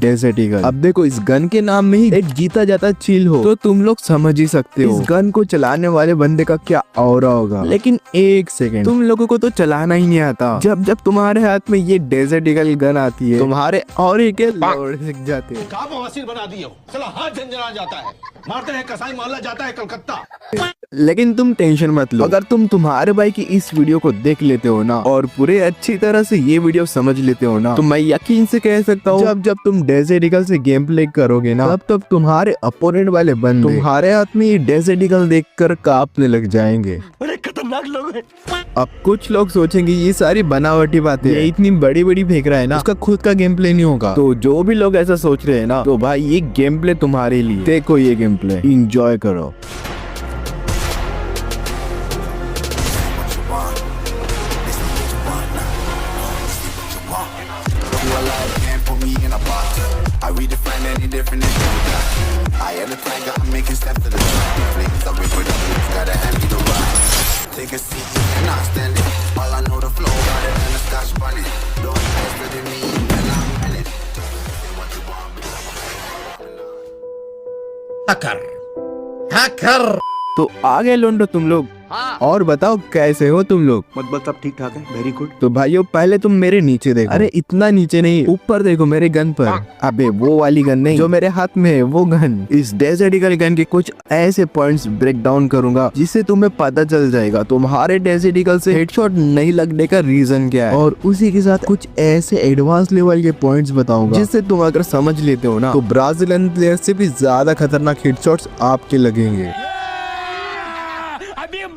Desert eagle. अब देखो इस गन के नाम में ही एक जीता जाता चिल हो तो तुम लोग समझ ही सकते हो इस गन को चलाने वाले बंदे का क्या ऑरा होगा। लेकिन एक सेकंड, तुम लोगों को तो चलाना ही नहीं आता। जब जब तुम्हारे हाथ में ये डेजर्ट ईगल गन आती है तुम्हारे ऑरे के लोड सीख जाते हैं। बना दिए हो, चला हाथ झंझना जाता है, मारते हैं कसाई मोहल्ला जाता है कलकत्ता। लेकिन तुम टेंशन मत लो, अगर तुम तुम्हारे भाई की इस वीडियो को देख लेते हो ना और पूरे अच्छी तरह से ये वीडियो समझ लेते हो ना तो मैं यकीन से कह सकता हूँ जब जब तुम डेजर्ट ईगल से गेम प्ले करोगे ना तब तुम्हारे अपोनेंट वाले बंदे तुम्हारे हाथ में ये डेजर्ट ईगल देखकर कांपने लग जाएंगे। बड़े खतरनाक लोग हैं। अब कुछ लोग सोचेंगे ये सारी बनावटी बातें, ये इतनी बड़ी बड़ी फेंक रहा है ना, उसका खुद का गेम प्ले नहीं होगा। तो जो भी लोग ऐसा सोच रहे हैं ना तो भाई ये गेम प्ले तुम्हारे लिए, देखो ये गेम प्ले, एंजॉय करो। Take a seat, you cannot stand it. All I know the flow, got it and the scotch bunny. Don't mess with me, and I'm in it. Say what you want, hacker hacker. तो आ गए लोंडो तुम लोग। हाँ। और बताओ कैसे हो तुम लोग? मतलब सब ठीक ठाक है, वेरी गुड। तो भाइयों पहले तुम मेरे नीचे देखो। अरे इतना नीचे नहीं, ऊपर देखो मेरे गन पर। अबे वो वाली गन नहीं, जो मेरे हाथ में है वो गन। इस डेजर्ट ईगल गन के कुछ ऐसे पॉइंट्स ब्रेक डाउन करूंगा जिससे तुम्हें पता चल जाएगा तुम्हारे डेजर्ट ईगल से हेडशॉट नहीं लगने का रीजन क्या है। और उसी के साथ कुछ ऐसे एडवांस लेवल के पॉइंट्स बताऊंगा जिससे तुम अगर समझ लेते हो ना तो ब्राजीलियन प्लेयर से भी ज्यादा खतरनाक हेडशॉट्स आपके लगेंगे।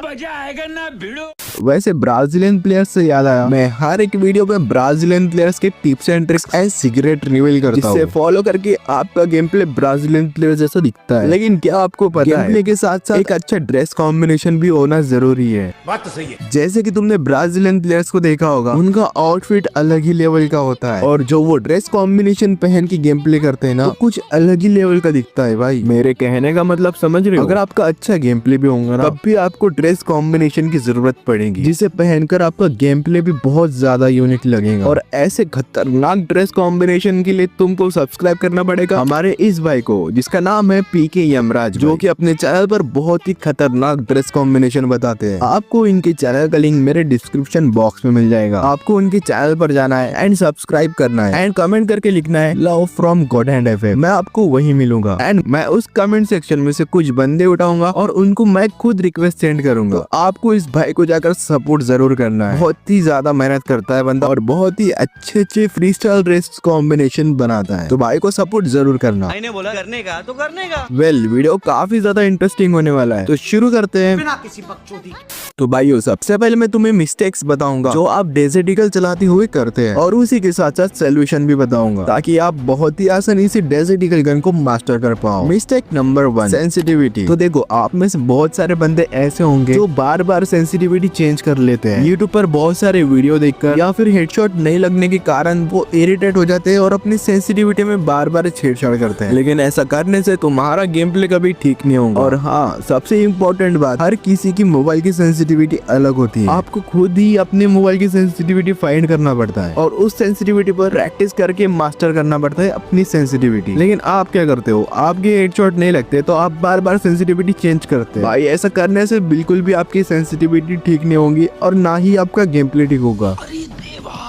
मजा आएगा ना भिड़ो। वैसे ब्राजीलियन प्लेयर्स से याद आया, मैं हर एक वीडियो में ब्राजीलियन प्लेयर्स के tips and tricks and secret reveal करता हूं, जिससे फॉलो करके आपका गेम प्ले ब्राजीलियन प्लेयर जैसा दिखता है। लेकिन क्या आपको पता है गेम प्ले के साथ साथ एक अच्छा ड्रेस कॉम्बिनेशन भी होना जरूरी है। बात तो सही है। जैसे कि तुमने ब्राजीलियन प्लेयर्स को देखा होगा, उनका आउटफिट अलग ही लेवल का होता है और जो वो ड्रेस कॉम्बिनेशन पहन के गेम प्ले करते हैं ना तो कुछ अलग ही लेवल का दिखता है। भाई मेरे कहने का मतलब समझ रहे हो? अगर आपका अच्छा गेम प्ले भी होगा ना तब भी आपको ड्रेस कॉम्बिनेशन की जरूरत पड़ेगी जिसे पहनकर आपका गेम प्ले भी बहुत ज्यादा यूनिक लगेगा। और ऐसे खतरनाक ड्रेस कॉम्बिनेशन के लिए तुमको सब्सक्राइब करना पड़ेगा हमारे इस भाई को जिसका नाम है पीके यमराज, जो कि अपने चैनल पर बहुत ही खतरनाक ड्रेस कॉम्बिनेशन बताते हैं। आपको इनके चैनल का लिंक मेरे डिस्क्रिप्शन बॉक्स में मिल जाएगा। आपको उनके चैनल पर जाना है एंड सब्सक्राइब करना है एंड कमेंट करके लिखना है love from God and FM. मैं आपको वही मिलूंगा एंड मैं उस कमेंट सेक्शन में से कुछ बंदे उठाऊंगा और उनको मैं खुद रिक्वेस्ट सेंड करूंगा। तो आपको इस भाई को जाकर सपोर्ट जरूर करना है। बहुत ही ज्यादा मेहनत करता है बंदा और बहुत ही अच्छे फ्रीस्टाइल ड्रेस कॉम्बिनेशन बनाता है, तो भाई को सपोर्ट जरूर करना। मैंने बोला करने का तो करने का। वेल वीडियो काफी ज्यादा इंटरेस्टिंग होने वाला है, तो शुरू करते हैं बिना किसी बकचोदी। तो भाइयों सबसे पहले मैं तुम्हें मिस्टेक्स बताऊंगा जो आप डेजर्ट ईगल चलाते हुए करते हैं और उसी के साथ साथ सोल्यूशन भी बताऊंगा ताकि आप बहुत ही आसानी से डेजर्ट ईगल गन को मास्टर कर पाओ। Mistake number 1, sensitivity. तो देखो आप में से बहुत सारे बंदे ऐसे होंगे जो बार बार सेंसिटिविटी चेंज कर लेते हैं। यूट्यूब पर बहुत सारे वीडियो देखकर या फिर हेडशॉट नहीं लगने के कारण वो इरिटेट हो जाते हैं और अपनी सेंसिटिविटी में बार बार छेड़छाड़ करते हैं। लेकिन ऐसा करने से तुम्हारा गेम प्ले कभी ठीक नहीं होगा। और हाँ सबसे इम्पोर्टेंट बात, हर किसी की मोबाइल की सेंसिटिविटी अलग होती है। आपको खुद ही अपने मोबाइल की सेंसिटिविटी फाइंड करना पड़ता है और उस सेंसिटिविटी पर प्रैक्टिस करके मास्टर करना पड़ता है अपनी सेंसिटिविटी। लेकिन आप क्या करते हो, आपके हेडशॉट नहीं लगते तो आप बार बार सेंसिटिविटी चेंज करते हैं। भाई ऐसा करने से बिल्कुल भी आपकी सेंसिटिविटी ठीक नहीं होगी और ना ही आपका गेम प्ले ठीक होगा। अरे देवा,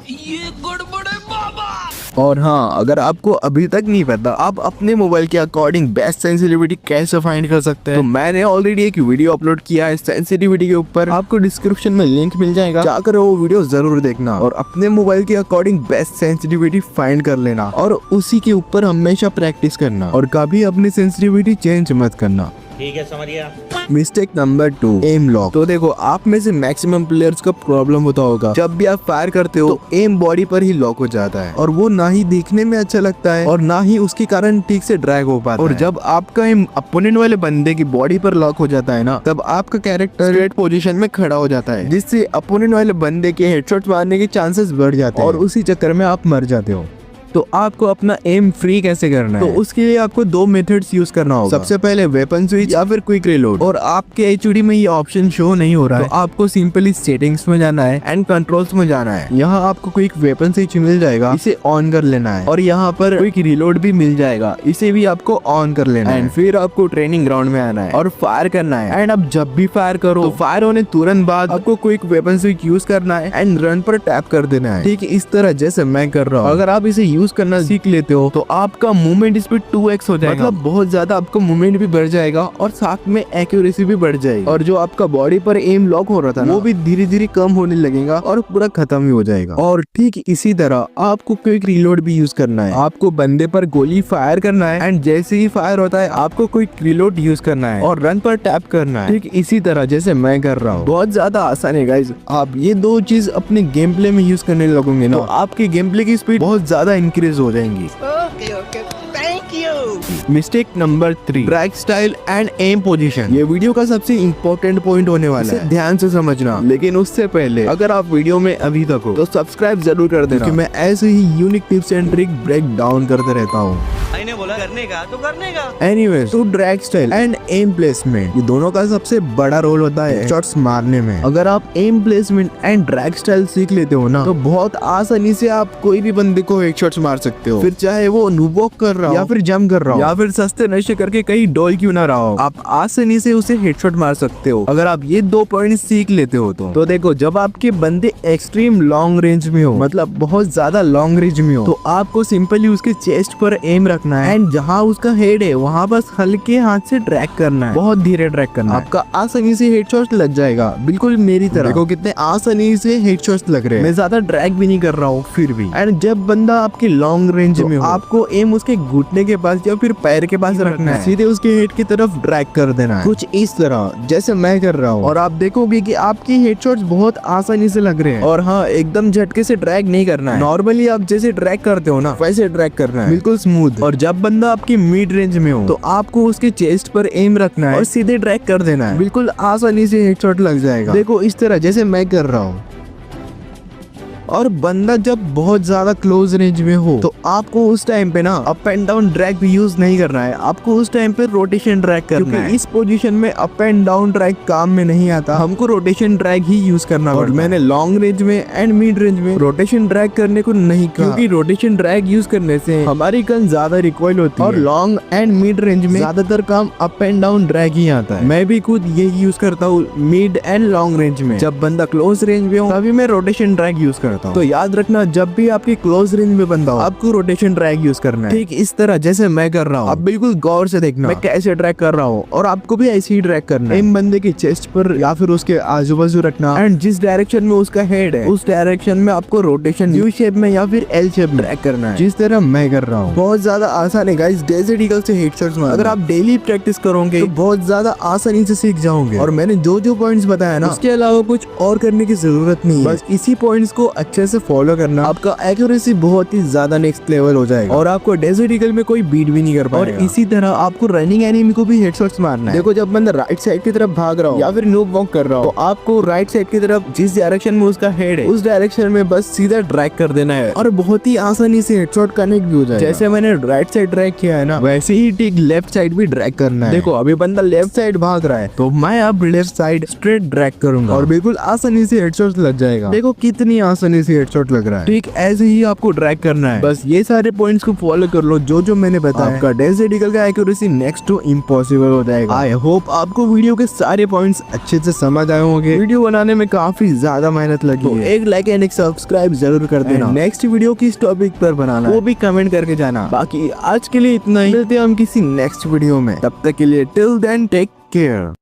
ये गड़बड़ है बाबा। और हाँ अगर आपको अभी तक नहीं पता आप अपने मोबाइल के अकॉर्डिंग बेस्ट सेंसिटिविटी कैसे फाइंड कर सकते हैं, तो मैंने ऑलरेडी एक वीडियो अपलोड किया है सेंसिटिविटी के ऊपर, आपको डिस्क्रिप्शन में लिंक मिल जाएगा, जाकर वो वीडियो जरूर देखना और अपने मोबाइल के अकॉर्डिंग बेस्ट सेंसिटिविटी फाइंड कर लेना और उसी के ऊपर हमेशा प्रैक्टिस करना और कभी अपनी सेंसिटिविटी चेंज मत करना। ठीक है समझ गया। Mistake number 2, aim lock. तो देखो आप में से मैक्सिमम प्लेयर्स का प्रॉब्लम होता होगा, जब भी आप फायर करते हो तो एम बॉडी पर ही लॉक हो जाता है और वो ना ही देखने में अच्छा लगता है और ना ही उसके कारण ठीक से ड्रैग हो पाता है। और जब आपका एम अपोनेंट वाले बंदे की बॉडी पर लॉक हो जाता है ना तब आपका कैरेक्टर स्ट्रेट पोजीशन में खड़ा हो जाता है जिससे अपोनेंट वाले बंदे के हेडशॉट मारने के चांसेस बढ़ जाते हैं और उसी चक्कर में आप मर जाते हो। तो आपको अपना एम फ्री कैसे करना है, तो उसके लिए आपको दो मेथड्स यूज करना होगा। सबसे पहले वेपन स्विच या फिर क्विक रिलोड। और आपके एचयूडी में ये ऑप्शन शो नहीं हो रहा है, तो आपको सिंपली सेटिंग्स में जाना है एंड कंट्रोल्स में जाना है। यहाँ आपको क्विक वेपन स्विच मिल जाएगा, इसे ऑन कर लेना है। और यहाँ पर क्विक रिलोड भी मिल जाएगा, इसे भी आपको ऑन कर लेना है। एंड फिर आपको ट्रेनिंग ग्राउंड में आना है और फायर करना है। एंड अब जब भी फायर करो तो फायर होने तुरंत बाद आपको क्विक वेपन स्विच यूज करना है एंड रन पर टैप कर देना है। ठीक है, इस तरह जैसे मैं कर रहा हूँ। अगर आप इसे यूज करना सीख लेते हो तो आपका मूवमेंट स्पीड 2x हो जाएगा, मतलब बहुत ज्यादा आपका मूवमेंट भी बढ़ जाएगा और साथ में एक्यूरेसी भी बढ़ जाएगी। और जो आपका बॉडी पर एम लॉक हो रहा था वो भी धीरे धीरे कम होने लगेगा और पूरा खत्म ही हो जाएगा। और ठीक इसी तरह आपको क्विक रीलोड भी यूज करना है। आपको बंदे पर गोली फायर करना है एंड जैसे ही फायर होता है आपको क्विक रीलोड यूज करना है और रन पर टैप करना है। ठीक इसी तरह जैसे मैं कर रहा हूँ। बहुत ज्यादा आसान है गाइज। आप ये दो चीज अपने गेम प्ले में यूज करने लगोगे ना, तो आपके गेम प्ले की स्पीड बहुत ज्यादा इंक्रीज हो जाएंगी। Mistake number 3, drag style and aim position. ये वीडियो का सबसे इम्पोर्टेंट पॉइंट होने वाला है, ध्यान से समझना। लेकिन उससे पहले अगर आप वीडियो में अभी तक हो तो सब्सक्राइब जरूर कर देना, क्योंकि मैं ऐसे ही unique tips and trick break down करते रहता हूँ। मैंने बोला करने का तो करने का। एनीवेज, तो drag style and aim placement, ये दोनों का सबसे बड़ा रोल होता है शॉट्स मारने में। अगर आप aim placement and drag style सीख लेते हो ना, तो बहुत आसानी से आप कोई भी बंदे को एक शॉट्स मार सकते हो। फिर चाहे वो नूब वॉक कर रहा हो या फिर जंप कर रहा हो या फिर सस्ते नशे करके कहीं डोल क्यों ना रहा हो, आप आसानी से उसे हेडशॉट मार सकते हो। अगर आप ये 2 पॉइंट सीख लेते हो तो देखो, जब आपके बंदे एक्सट्रीम लॉन्ग रेंज में हो, मतलब बहुत ज्यादा लॉन्ग रेंज में हो, तो आपको सिंपली उसके चेस्ट पर एम रखना है एंड जहाँ उसका हेड है वहाँ बस हल्के हाथ से ड्रैग करना है, बहुत धीरे ड्रैग करना है। आपका आसानी से हेडशॉट लग जाएगा, बिल्कुल मेरी तरह। देखो कितने आसानी से हेडशॉट लग रहे हैं, मैं ज्यादा ड्रैग भी नहीं कर रहा हूँ फिर भी। एंड जब बंदा आपके लॉन्ग रेंज में हो, आपको एम उसके घुटने के पास या फिर पैर के पास रखना है, सीधे उसके हेड की तरफ ड्रैग कर देना है, कुछ इस तरह जैसे मैं कर रहा हूँ। और आप देखोगे कि आपकी हेडशॉट्स बहुत आसानी से लग रहे हैं। और हाँ, एकदम झटके से ड्रैग नहीं करना है, नॉर्मली आप जैसे ड्रैग करते हो ना वैसे ड्रैग करना है, बिल्कुल स्मूथ। और जब बंदा आपकी मिड रेंज में हो तो आपको उसके चेस्ट पर एम रखना है और सीधे ड्रैग कर देना है, बिल्कुल आसानी से हेडशॉट लग जाएगा। देखो इस तरह जैसे मैं कर रहा हूँ। और बंदा जब बहुत ज्यादा क्लोज रेंज में हो तो आपको उस टाइम पे ना अप एंड डाउन ड्रैग भी यूज नहीं करना है, आपको उस टाइम पे रोटेशन ड्रैग करना है। इस पोजीशन में अप एंड डाउन ड्रैग काम में नहीं आता, हमको रोटेशन ड्रैग ही यूज करना पड़ता है। मैंने लॉन्ग रेंज में एंड मिड रेंज में रोटेशन ड्रैग करने को नहीं कहा, क्योंकि रोटेशन ड्रैग यूज करने से हमारी गन ज्यादा रिकॉइल होती है और लॉन्ग एंड मिड रेंज में ज्यादातर काम अप एंड डाउन ड्रैग ही आता है। मैं भी खुद यही यूज करता हूँ मिड एंड लॉन्ग रेंज में। जब बंदा क्लोज रेंज में हो तभी मैं रोटेशन ड्रैग यूज करता हूँ। तो याद रखना, जब भी आपकी क्लोज रेंज में बंदा हो आपको रोटेशन ड्रैग यूज करना है, ठीक इस तरह जैसे मैं कर रहा हूँ। आप बिल्कुल गौर से देखना मैं कैसे ड्रैग कर रहा हूँ, और आपको भी ऐसे ही ड्रैग करना है। एम बंदे के चेस्ट पर या फिर उसके आजू बाजू रखना एंड जिस डायरेक्शन में उसका हेड है उस डायरेक्शन में आपको रोटेशन यू शेप में या फिर एल शेप ड्रैग करना है, जिस तरह मैं कर रहा हूँ। बहुत ज्यादा आसान है गाइस डेजर्ट ईगल से हेडशॉट्स मारना। अगर आप डेली प्रैक्टिस करोगे तो बहुत ज्यादा आसानी से सीख जाओगे। और मैंने जो जो पॉइंट्स बताया ना, उसके अलावा कुछ और करने की जरूरत नहीं है, बस इसी पॉइंट्स को अच्छे से फॉलो करना। आपका एक्यूरेसी बहुत ही ज्यादा नेक्स्ट लेवल हो जाएगा और आपको डेजर्ट ईगल में कोई बीट भी नहीं कर पाएगा। और इसी तरह आपको रनिंग एनिमी को भी हेडशॉट्स मारना है। देखो, जब बंदा राइट साइड की तरफ भाग रहा हो या फिर नूब वॉक कर रहा हो तो आपको राइट साइड की तरफ जिस डायरेक्शन में उसका हेड है उस डायरेक्शन में बस सीधा ड्रैग कर देना है और बहुत ही आसानी से हेडशॉट कनेक्ट भी हो जाएगा। जैसे मैंने राइट साइड ड्रैग किया है ना, वैसे ही ठीक लेफ्ट साइड भी ड्रैग करना है। देखो, अभी बंदा लेफ्ट साइड भाग रहा है तो मैं अब लेफ्ट साइड स्ट्रेट ड्रैग करूंगा और बिल्कुल आसानी से हेडशॉट लग जाएगा। देखो कितनी आसानी से हेडशॉट लग रहा है। ठीक ऐसे ही आपको ड्रैग करना है। बस ये सारे पॉइंट्स को फॉलो कर लो जो जो मैंने बताया, आपका डेजर्ट ईगल का एक्यूरेसी नेक्स्ट टू इम्पॉसिबल हो जाएगा। आई होप आपको वीडियो के सारे पॉइंट्स अच्छे से समझ आए होंगे। वीडियो बनाने में काफी ज्यादा मेहनत लगी तो एक लाइक एंड एक सब्सक्राइब जरूर कर देना। नेक्स्ट वीडियो किस टॉपिक पर बनाना वो भी कमेंट करके जाना। बाकी आज के लिए इतना ही, मिलते हैं हम किसी नेक्स्ट वीडियो में, तब तक के लिए टिल देन टेक केयर।